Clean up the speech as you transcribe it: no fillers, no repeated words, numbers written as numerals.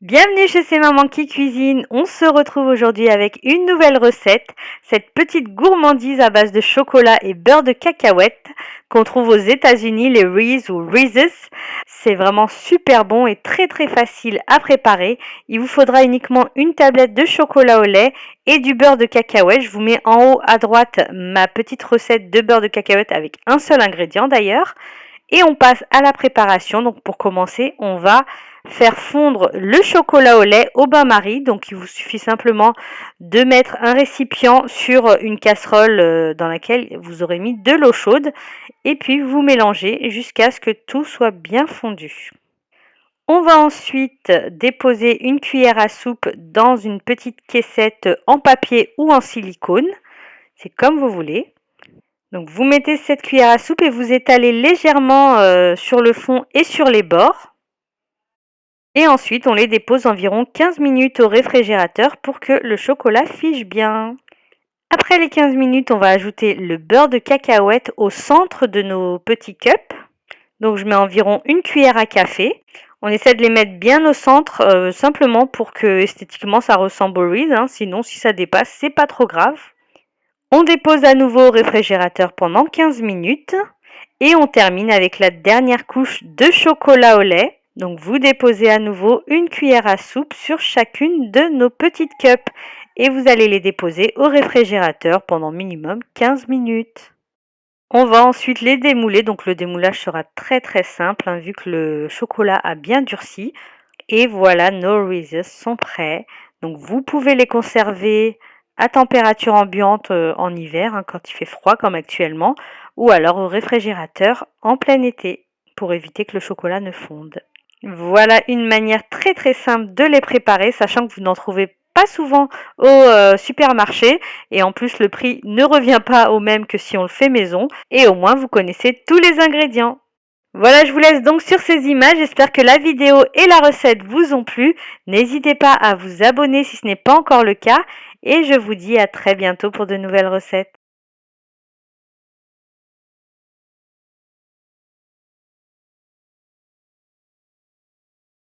Bienvenue chez C'est Maman qui cuisine. On se retrouve aujourd'hui avec une nouvelle recette, cette petite gourmandise à base de chocolat et beurre de cacahuète qu'on trouve aux États-Unis, les Reese's ou Reese's. C'est vraiment super bon et très facile à préparer. Il vous faudra uniquement une tablette de chocolat au lait et du beurre de cacahuète. Je vous mets en haut à droite ma petite recette de beurre de cacahuète avec un seul ingrédient d'ailleurs. Et on passe à la préparation. Donc pour commencer, on va faire fondre le chocolat au lait au bain-marie. Donc il vous suffit simplement de mettre un récipient sur une casserole dans laquelle vous aurez mis de l'eau chaude et puis vous mélangez jusqu'à ce que tout soit bien fondu. On va ensuite déposer une cuillère à soupe dans une petite caissette en papier ou en silicone. C'est comme vous voulez. Donc vous mettez cette cuillère à soupe et vous étalez légèrement sur le fond et sur les bords. Et ensuite, on les dépose environ 15 minutes au réfrigérateur pour que le chocolat fige bien. Après les 15 minutes, on va ajouter le beurre de cacahuète au centre de nos petits cups. Donc je mets environ une cuillère à café. On essaie de les mettre bien au centre, simplement pour que esthétiquement ça ressemble au Reese. Sinon, si ça dépasse, c'est pas trop grave. On dépose à nouveau au réfrigérateur pendant 15 minutes et on termine avec la dernière couche de chocolat au lait. Donc vous déposez à nouveau une cuillère à soupe sur chacune de nos petites cups et vous allez les déposer au réfrigérateur pendant minimum 15 minutes. On va ensuite les démouler, donc le démoulage sera très simple vu que le chocolat a bien durci. Et voilà, nos Reese's sont prêts. Donc vous pouvez les conserver à température ambiante en hiver, quand il fait froid comme actuellement, ou alors au réfrigérateur en plein été pour éviter que le chocolat ne fonde. Voilà une manière très simple de les préparer, sachant que vous n'en trouvez pas souvent au supermarché et en plus le prix ne revient pas au même que si on le fait maison et au moins vous connaissez tous les ingrédients. Voilà, je vous laisse donc sur ces images. J'espère que la vidéo et la recette vous ont plu. N'hésitez pas à vous abonner si ce n'est pas encore le cas. Et je vous dis à très bientôt pour de nouvelles recettes.